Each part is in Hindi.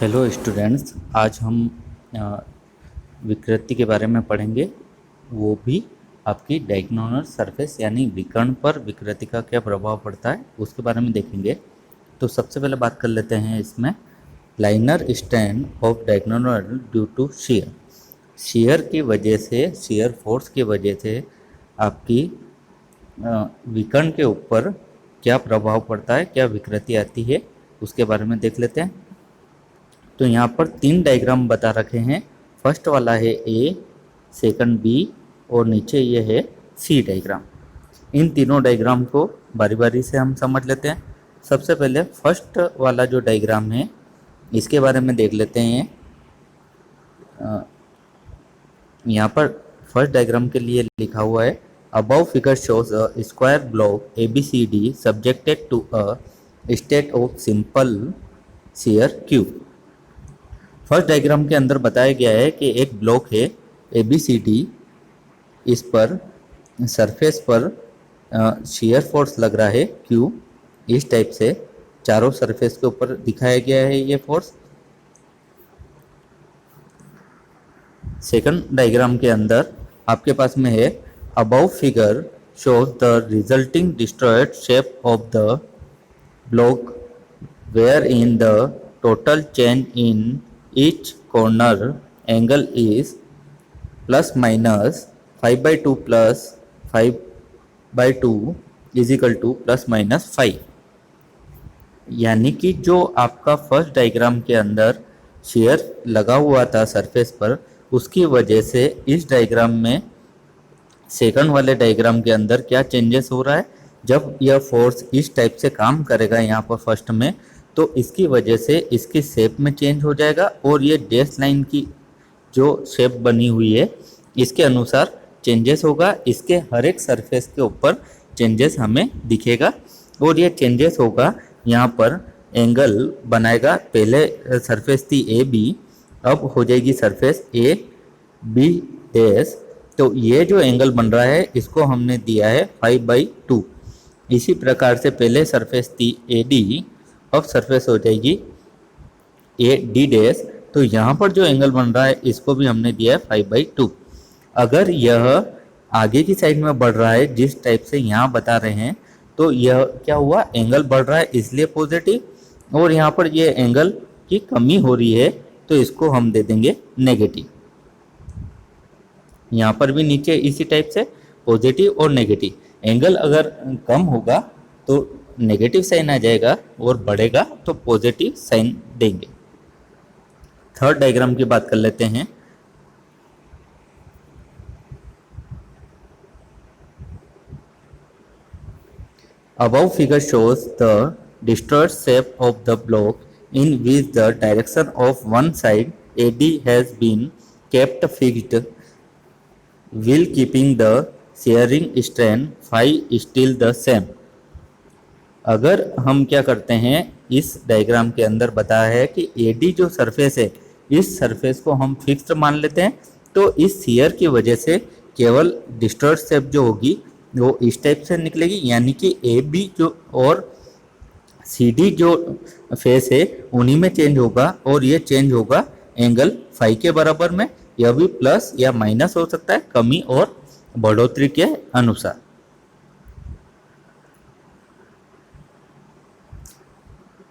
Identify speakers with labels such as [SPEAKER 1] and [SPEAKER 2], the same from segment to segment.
[SPEAKER 1] हेलो स्टूडेंट्स, आज हम विकृति के बारे में पढ़ेंगे। वो भी आपकी डायगोनल सरफेस यानी विकर्ण पर विकृति का क्या प्रभाव पड़ता है उसके बारे में देखेंगे। तो सबसे पहले बात कर लेते हैं इसमें linear strain of diagonal due to shear. Shear की वजह से, शेयर फोर्स की वजह से आपकी विकर्ण के ऊपर क्या प्रभाव पड़ता है, क्या विकृति आती है, उसके बारे में देख लेते हैं। तो यहाँ पर 3 डायग्राम बता रखे हैं। फर्स्ट वाला है ए, सेकंड बी और नीचे ये है सी डायग्राम। इन तीनों डायग्राम को बारी बारी से हम समझ लेते हैं। सबसे पहले फर्स्ट वाला जो डायग्राम है इसके बारे में देख लेते हैं। यहाँ पर फर्स्ट डायग्राम के लिए लिखा हुआ है above figure shows a square block ABCD subjected to a state of simple shear Q। First diagram के अंदर बताया गया है कि एक ब्लॉक है ABCD, इस पर सरफेस पर शेयर फोर्स लग रहा है Q। इस टाइप से चारों सरफेस के ऊपर दिखाया गया है ये फोर्स। सेकंड डायग्राम के अंदर आपके पास में है above figure shows the resulting destroyed shape of the block where in the total change in each corner angle is plus minus 5/2 plus 5/2 is equal to plus minus 5। यानी कि जो आपका फर्स्ट डायग्राम के अंदर शेयर लगा हुआ था सरफेस पर, उसकी वजह से इस डायग्राम में सेकंड वाले डायग्राम के अंदर क्या चेंजेस हो रहा है। जब यह फोर्स इस टाइप से काम करेगा यहाँ पर फर्स्ट में, तो इसकी वजह से इसकी शेप में चेंज हो जाएगा और ये डैश लाइन की जो शेप बनी हुई है इसके अनुसार चेंजेस होगा। इसके हर एक सरफेस के ऊपर चेंजेस हमें दिखेगा और ये चेंजेस होगा यहाँ पर एंगल बनाएगा। पहले सरफेस थी AB, अब हो जाएगी सरफेस AB डैश। तो ये जो एंगल बन रहा है इसको हमने दिया है 5/2। इसी प्रकार से पहले सरफेस थी AD, अब सरफेस हो जाएगी AD डैश। तो यहाँ पर जो एंगल बन रहा है इसको भी हमने दिया है 5/2। अगर यह आगे की साइड में बढ़ रहा है जिस टाइप से यहाँ बता रहे हैं, तो यह क्या हुआ, एंगल बढ़ रहा है इसलिए पॉजिटिव, और यहाँ पर ये एंगल की कमी हो रही है तो इसको हम दे देंगे नेगेटिव। यहाँ पर भी नीचे इसी टाइप से पॉजिटिव और नेगेटिव। एंगल अगर कम होगा तो नेगेटिव साइन आ जाएगा और बढ़ेगा तो पॉजिटिव साइन देंगे। थर्ड डायग्राम की बात कर लेते हैं। Above figure shows the distort shape of the block in which the direction of one side AD has been kept fixed while keeping the shearing strain phi still the same। अगर हम क्या करते हैं, इस डायग्राम के अंदर बताया है कि AD जो सरफेस है इस सरफेस को हम फिक्स्ड मान लेते हैं, तो इस शेयर की वजह से केवल डिस्टॉर्ट शेप जो होगी वो इस टाइप से निकलेगी। यानी कि AB जो और CD जो फेस है उन्हीं में चेंज होगा और ये चेंज होगा एंगल फाई के बराबर में। यह भी प्लस या माइनस हो सकता है, कमी और बढ़ोतरी के अनुसार।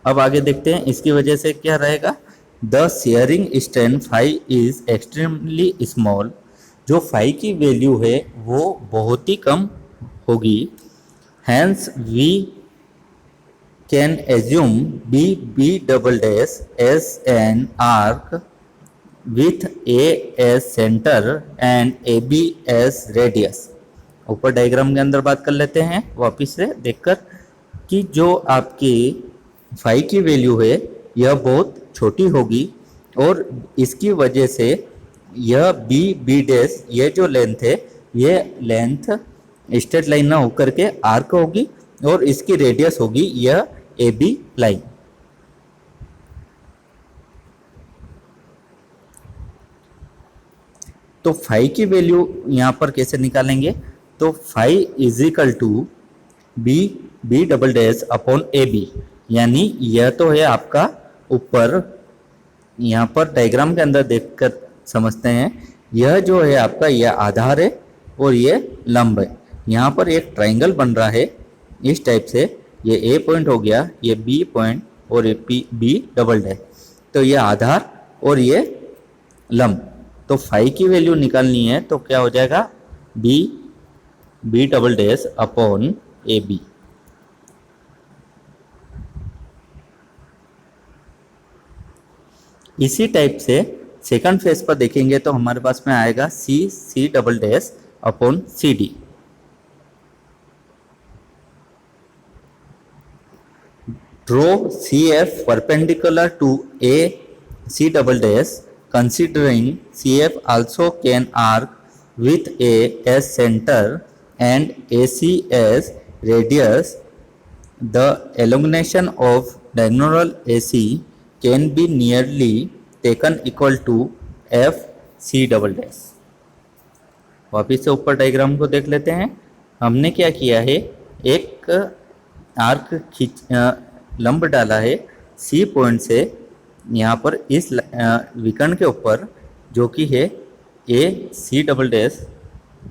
[SPEAKER 1] अब आगे देखते हैं इसकी वजह से क्या रहेगा। The shearing strain phi is extremely small. जो फाई की वैल्यू है वो बहुत ही कम होगी। Hence we can assume B double dash as an arc with A as centre and AB as radius. ऊपर डायग्राम के अंदर बात कर लेते हैं वापिस से देखकर कि जो आपकी फाई की वैल्यू है यह बहुत छोटी होगी और इसकी वजह से यह B डैश ये जो लेंथ है ये लेंथ स्ट्रेट लाइन ना होकर के आर्क होगी और इसकी रेडियस होगी यह AB लाइन। तो फाई की वैल्यू यहाँ पर कैसे निकालेंगे, तो phi is equal to B double dash upon AB। यानी यह तो है आपका ऊपर यहाँ पर डायग्राम के अंदर देखकर समझते हैं। यह जो है आपका यह आधार है और ये लंब है। यहाँ पर एक ट्राइंगल बन रहा है इस टाइप से, ये ए पॉइंट हो गया, ये बी पॉइंट और ये बी डबल है। तो ये आधार और ये लंब। तो फाई की वैल्यू निकालनी है तो क्या हो जाएगा, B double dash upon A B. इसी टाइप से सेकंड फेज पर देखेंगे तो हमारे पास में आएगा C double dash upon C D. Draw C F perpendicular to A C double dash considering CF also can arc with A as center and AC as radius. The elongation of diagonal AC can be nearly taken equal to F C double dash. वापिस से ऊपर डायग्राम को देख लेते हैं। हमने क्या किया है, एक आर्क लंब डाला है सी पॉइंट से यहाँ पर इस विकर्ण के ऊपर, जो कि है ए सी डबल डैश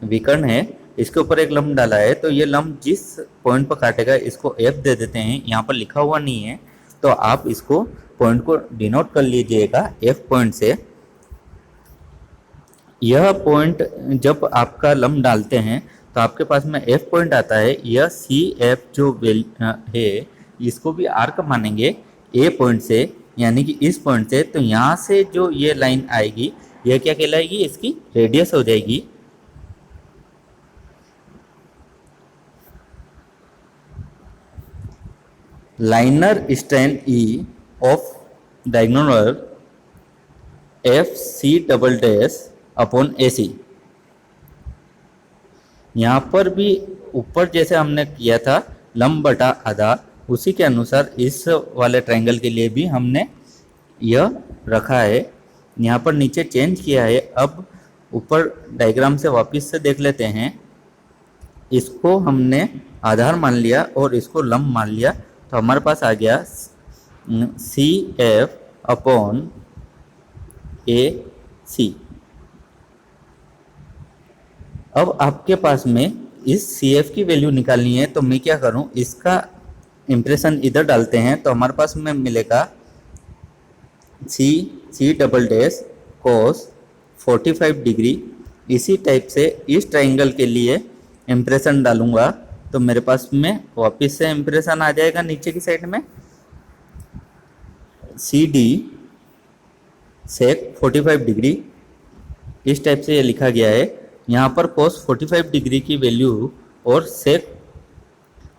[SPEAKER 1] विकर्ण है, इसके ऊपर एक लंब डाला है। तो ये लंब जिस पॉइंट पर काटेगा इसको एफ दे देते हैं। यहाँ पर लिखा हुआ नहीं है तो आप इसको पॉइंट को डिनोट कर लीजिएगा एफ पॉइंट से। यह पॉइंट जब आपका लंब डालते हैं तो आपके पास में एफ पॉइंट आता है। यह सी एफ जो है इसको भी आर्क मानेंगे ए पॉइंट से, यानी कि इस पॉइंट से। तो यहाँ से जो ये लाइन आएगी यह क्या कहलाएगी, इसकी रेडियस हो जाएगी। Linear strain e of diagonal F C double dash upon A C. यहाँ पर भी ऊपर जैसे हमने किया था लंब बटा आधा, उसी के अनुसार इस वाले ट्रायंगल के लिए भी हमने यह रखा है। यहाँ पर नीचे चेंज किया है। अब ऊपर डायग्राम से वापस से देख लेते हैं। इसको हमने आधार मान लिया और इसको लंब मान लिया, तो हमारे पास आ गया सी एफ अपॉन ए सी। अब आपके पास में इस सी एफ की वैल्यू निकालनी है, तो मैं क्या करूं, इसका इम्प्रेशन इधर डालते हैं तो हमारे पास में मिलेगा C double dash cos 45 degree. इसी टाइप से इस ट्राइंगल के लिए इम्प्रेशन डालूंगा तो मेरे पास में वापस से इम्प्रेशन आ जाएगा नीचे की साइड में, सी डी सेक 45 डिग्री। इस टाइप से ये लिखा गया है। यहाँ पर कोस 45 डिग्री की वैल्यू और सेक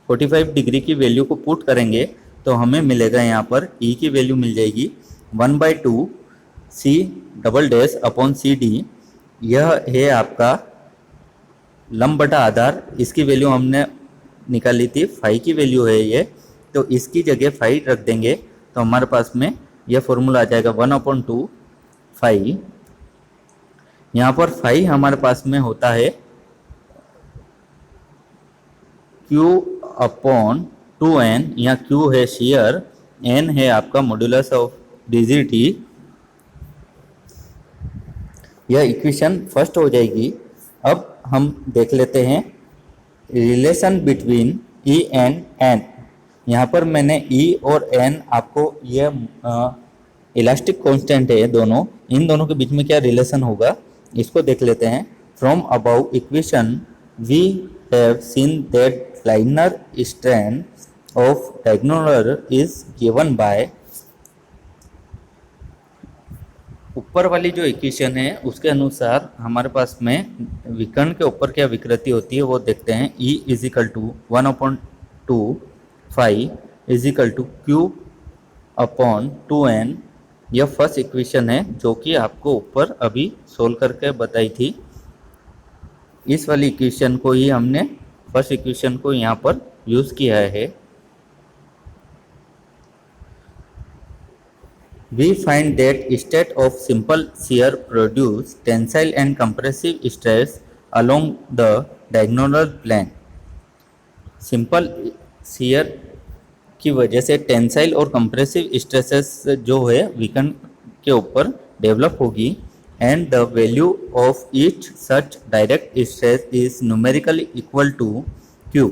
[SPEAKER 1] 45 डिग्री की वैल्यू को पुट करेंगे तो हमें मिलेगा, यहाँ पर ई की वैल्यू मिल जाएगी 1/2 C double dash upon C D. यह है आपका लंब बटा आधार। इसकी वैल्यू हमने निकाली थी, फाई की वैल्यू है ये, तो इसकी जगह फाई रख देंगे तो हमारे पास में यह फॉर्मूला आ जाएगा 1/2 फाई। यहाँ पर फाई हमारे पास में होता है Q अपॉन 2n। यहाँ Q है शेयर, n है आपका मॉड्यूलस ऑफ रिजिडिटी। यह इक्वेशन फर्स्ट हो जाएगी। अब हम देख लेते हैं relation between E and n। यहाँ पर मैंने E और n आपको यह इलास्टिक कांस्टेंट है दोनों, इन दोनों के बीच में क्या रिलेशन होगा इसको देख लेते हैं। From above equation we have seen that linear strain of diagonal is given by. ऊपर वाली जो इक्वेशन है उसके अनुसार हमारे पास में विकर्ण के ऊपर क्या विकृति होती है वो देखते हैं। E is equal to 1/2 phi is equal to Q upon 2n। यह फर्स्ट इक्वेशन है जो कि आपको ऊपर अभी सोल्व करके बताई थी। इस वाली इक्वेशन को ही हमने फर्स्ट इक्वेशन को यहाँ पर यूज़ किया है। We find that state of simple shear produce tensile and compressive stress along the diagonal plane। Simple shear की वजह से टेंसाइल और कंप्रेसिव स्ट्रेसेस जो है विकर्ण के ऊपर डेवलप होगी and the value of each such direct stress is numerically equal to Q.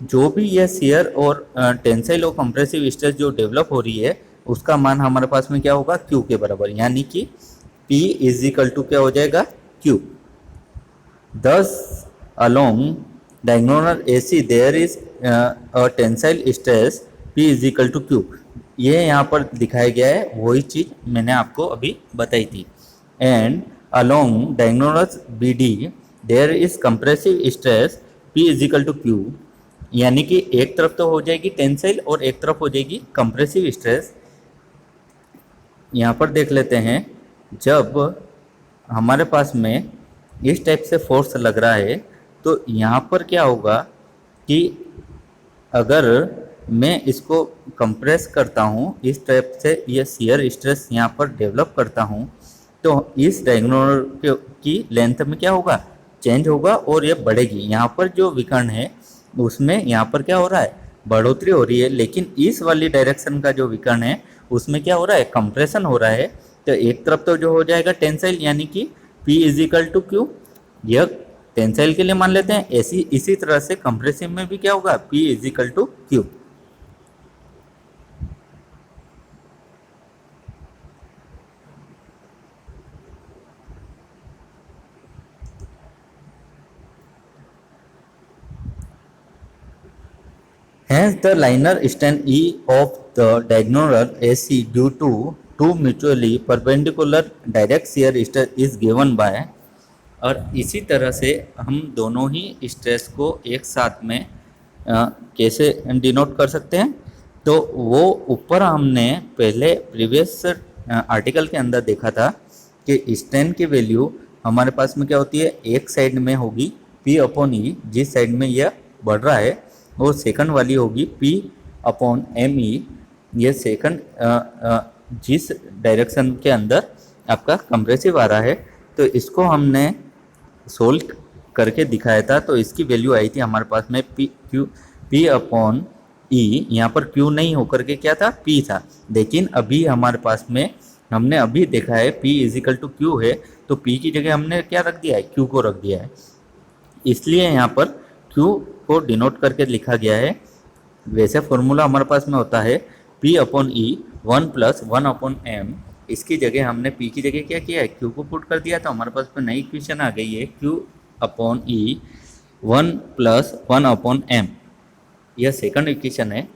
[SPEAKER 1] जो भी यह शियर और टेंसाइल और कंप्रेसिव स्ट्रेस जो डेवलप हो रही है उसका मान हमारे पास में क्या होगा, क्यू के बराबर, यानी कि P इज इक्वल टू क्या हो जाएगा, Q. Thus, along diagonal AC there is a tensile stress P is equal to Q। ये यहाँ पर दिखाया गया है, वही चीज़ मैंने आपको अभी बताई थी। And along diagonal BD there is compressive stress P is equal to Q। यानी कि एक तरफ तो हो जाएगी टेंसाइल और एक तरफ हो जाएगी कंप्रेसिव स्ट्रेस। यहाँ पर देख लेते हैं, जब हमारे पास में इस टाइप से फोर्स लग रहा है तो यहाँ पर क्या होगा कि अगर मैं इसको कंप्रेस करता हूँ इस टाइप से, ये शियर स्ट्रेस यहाँ पर डेवलप करता हूँ तो इस डायगोनल की लेंथ में क्या होगा, चेंज होगा और ये बढ़ेगी। यहाँ पर जो विकर्ण है उसमें यहाँ पर क्या हो रहा है, बढ़ोतरी हो रही है, लेकिन इस वाली डायरेक्शन का जो विकर्ण है उसमें क्या हो रहा है, कंप्रेशन हो रहा है। तो एक तरफ तो जो हो जाएगा टेंसाइल यानी कि P is equal to Q, यह टेंसाइल के लिए मान लेते हैं। इसी तरह से कंप्रेसिव में भी क्या होगा, P is equal to Q. Hence, the liner strain E of the diagonal AC due to two mutually perpendicular direct shear stress is given by। और इसी तरह से हम दोनों ही स्ट्रेस को एक साथ में कैसे डिनोट कर सकते हैं, तो वो ऊपर हमने पहले प्रीवियस आर्टिकल के अंदर देखा था कि स्ट्रेन की वैल्यू हमारे पास में क्या होती है, एक साइड में होगी P अपॉन E जिस साइड में यह बढ़ रहा है, और सेकंड वाली होगी P अपॉन ME, ये सेकंड जिस डायरेक्शन के अंदर आपका कंप्रेसिव आ रहा है। तो इसको हमने सोल्व करके दिखाया था, तो इसकी वैल्यू आई थी हमारे पास में P अपॉन E। यहाँ पर Q नहीं होकर के क्या था, P था, लेकिन अभी हमारे पास में हमने अभी देखा है P is equal to Q है, तो P की जगह हमने क्या रख दिया है, Q को रख दिया है, इसलिए यहाँ पर Q को डिनोट करके लिखा गया है। वैसे फॉर्मूला हमारे पास में होता है P upon E 1 plus 1 upon M। इसकी जगह हमने P की जगह क्या किया है, Q को पुट कर दिया, तो हमारे पास में नई इक्वेशन आ गई है Q upon E 1 plus 1 upon M। यह सेकंड इक्वेशन है।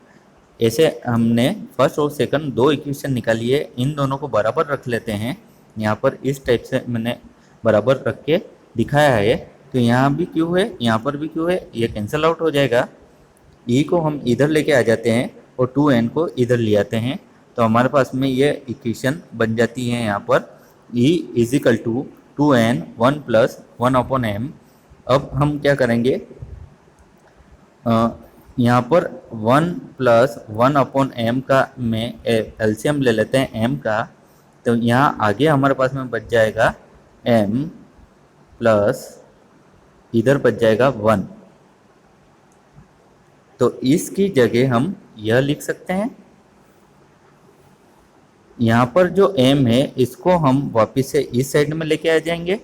[SPEAKER 1] ऐसे हमने फर्स्ट और सेकंड दो इक्वेशन निकाली है, इन दोनों को बराबर रख लेते हैं। यहाँ पर इस टाइप से मैंने बराबर रख के दिखाया है, तो यहाँ भी Q है, यहाँ पर भी Q है, ये कैंसिल आउट हो जाएगा। E को हम इधर लेके आ जाते हैं और 2n को इधर ले आते हैं, तो हमारे पास में ये इक्वेशन बन जाती है यहाँ पर E is equal to 2n 1 plus 1 upon M। अब हम क्या करेंगे, यहाँ पर 1 प्लस 1 अपॉन M का में एलसीएम ले लेते हैं M का, तो यहाँ आगे हमारे पास में बच जाएगा M प्लस इधर बच जाएगा 1। तो इसकी जगह हम यह लिख सकते हैं, यहाँ पर जो M है इसको हम वापस से इस साइड में लेके आ जाएंगे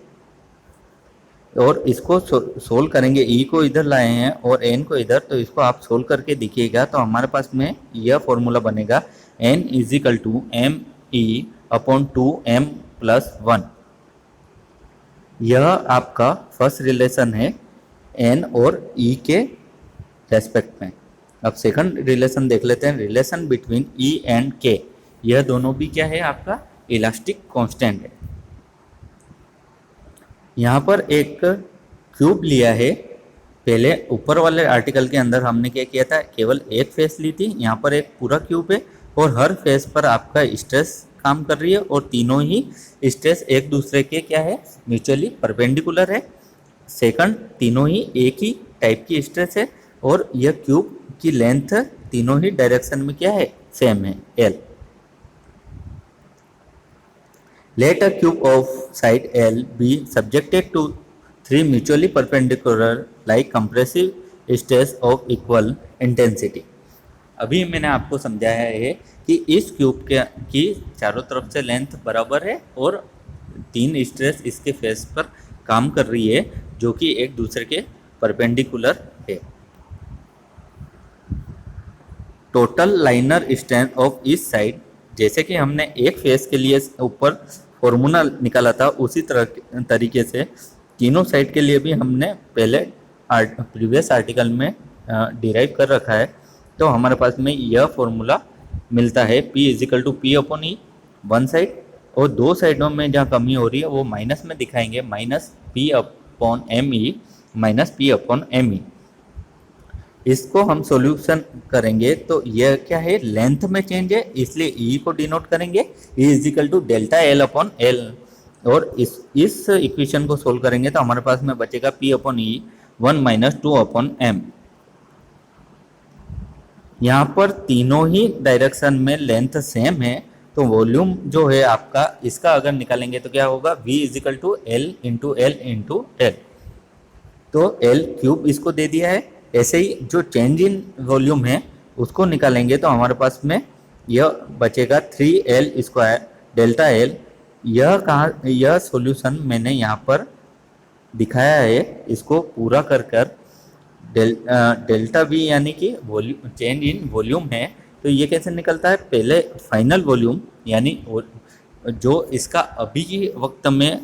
[SPEAKER 1] और इसको सोल्व करेंगे। E को इधर लाए हैं और N को इधर, तो इसको आप सोल्व करके देखिएगा, तो हमारे पास में यह फॉर्मूला बनेगा N is equal to ME upon 2M plus 1। यह आपका फर्स्ट रिलेशन है N और E के रेस्पेक्ट में। अब सेकंड रिलेशन देख लेते हैं, relation between E and K। यह दोनों भी क्या है, आपका इलास्टिक कांस्टेंट है। यहाँ पर एक क्यूब लिया है, पहले ऊपर वाले आर्टिकल के अंदर हमने क्या किया था, केवल एक फेस ली थी, यहाँ पर एक पूरा क्यूब है और हर फेस पर आपका स्ट्रेस काम कर रही है और तीनों ही स्ट्रेस एक दूसरे के क्या है, म्यूचुअली परपेंडिकुलर है। सेकंड, तीनों ही एक ही टाइप की स्ट्रेस है और यह क्यूब की लेंथ तीनों ही डायरेक्शन में क्या है, सेम है, L। Let a cube of side L be subjected to 3 mutually perpendicular like compressive stress of equal intensity। अभी मैंने आपको समझाया है कि इस क्यूब के की चारों तरफ से लेंथ बराबर है और 3 स्ट्रेस इसके फेस पर काम कर रही है जो कि एक दूसरे के परपेंडिकुलर है। Total liner strength of each side, जैसे कि हमने एक फेस के लिए ऊपर फॉर्मूला निकाला था उसी तरीके से तीनों साइड के लिए भी हमने पहले प्रीवियस आर्टिकल में डिराइव कर रखा है। तो हमारे पास में यह फॉर्मूला मिलता है P is equal to P upon E one side, और दो साइडों में जहाँ कमी हो रही है वो माइनस में दिखाएंगे, minus P upon M E minus P upon M E. इसको हम सॉल्यूशन करेंगे तो यह क्या है, लेंथ में चेंज है इसलिए E को डिनोट करेंगे E is equal to delta L upon L, और इस इक्वेशन को सोल्व करेंगे तो हमारे पास में बचेगा P अपॉन ई 1 माइनस 2 अपॉन एम। यहाँ पर तीनों ही डायरेक्शन में लेंथ सेम है तो वॉल्यूम जो है आपका इसका अगर निकालेंगे तो क्या होगा, V is equal to L into L into L, तो एल क्यूब इसको दे दिया है। ऐसे ही जो चेंज इन वॉल्यूम है उसको निकालेंगे तो हमारे पास में यह बचेगा 3L स्क्वायर डेल्टा एल। यह सॉल्यूशन मैंने यहाँ पर दिखाया है, इसको पूरा कर कर डेल्टा वी यानी कि वॉल्यूम चेंज इन वॉल्यूम है तो ये कैसे निकलता है, पहले फाइनल वॉल्यूम यानी जो इसका अभी के वक्त में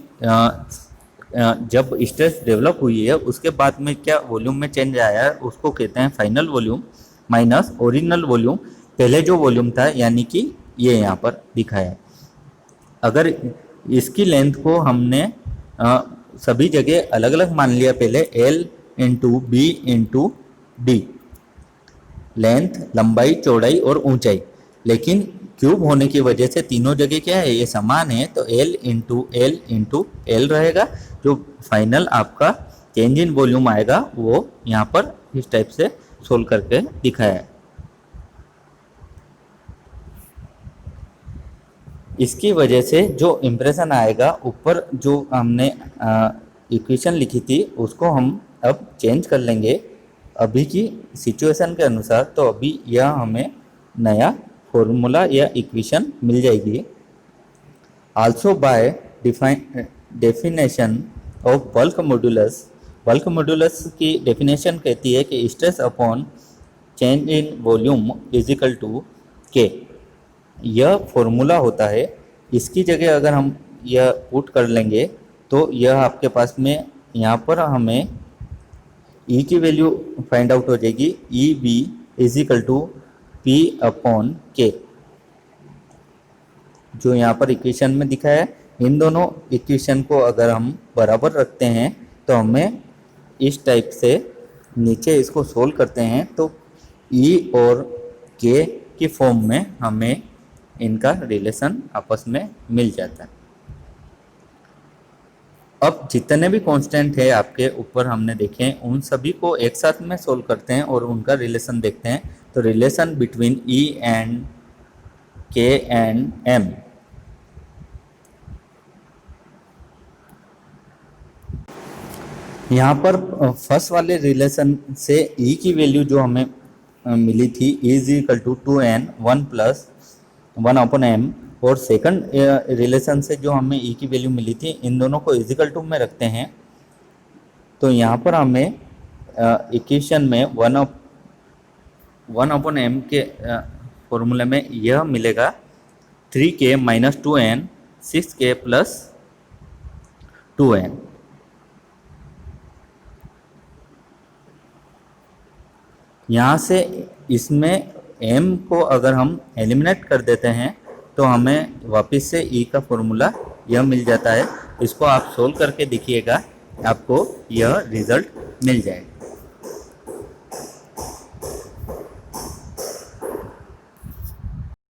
[SPEAKER 1] जब स्ट्रेस डेवलप हुई है उसके बाद में क्या वॉल्यूम में चेंज आया है उसको कहते हैं final volume, minus original volume पहले जो वॉल्यूम था यानी कि ये यहाँ पर दिखाया है। अगर इसकी लेंथ को हमने सभी जगह अलग अलग मान लिया, पहले L into B into D, length लंबाई चौड़ाई और ऊंचाई, लेकिन क्यूब होने की वजह से तीनों जगह क्या है ये समान है तो L इंटू एल रहेगा। जो फाइनल आपका चेंज इन वॉल्यूम आएगा वो यहाँ पर इस टाइप से सोल्व करके दिखाया है। इसकी वजह से जो इम्प्रेशन आएगा ऊपर जो हमने इक्वेशन लिखी थी उसको हम अब चेंज कर लेंगे अभी की सिचुएशन के अनुसार, तो अभी यह हमें नया फॉर्मूला या इक्वेशन मिल जाएगी। Also by definition of bulk modulus की डेफिनेशन कहती है कि stress upon change in volume is equal to K, यह फॉर्मूला होता है। इसकी जगह अगर हम यह पुट कर लेंगे तो यह आपके पास में यहाँ पर हमें E की वैल्यू फाइंड आउट हो जाएगी, E B is equal to P upon K, जो यहाँ पर इक्वेशन में दिखा है। इन दोनों इक्वेशन को अगर हम बराबर रखते हैं तो हमें इस टाइप से नीचे इसको सोल्व करते हैं तो E और K की फॉर्म में हमें इनका रिलेशन आपस में मिल जाता है। अब जितने भी कांस्टेंट है आपके ऊपर हमने देखे उन सभी को एक साथ में सोल्व करते हैं और उनका रिलेशन देखते हैं। तो relation between E and K and M, यहाँ पर फर्स्ट वाले रिलेशन से E की वैल्यू जो हमें मिली थी E is equal to 2n 1 plus 1 upon m, और सेकंड रिलेशन से जो हमें E की वैल्यू मिली थी इन दोनों को इजिकल टू में रखते हैं तो यहाँ पर हमें इक्वेशन में 1 अपॉन m के फॉर्मूले में यह मिलेगा 3k minus 2n 6k plus 2n। यहाँ से इसमें m को अगर हम एलिमिनेट कर देते हैं तो हमें वापस से E का फॉर्मूला यह मिल जाता है। इसको आप सोल्व करके देखिएगा, आपको यह रिजल्ट मिल जाएगा।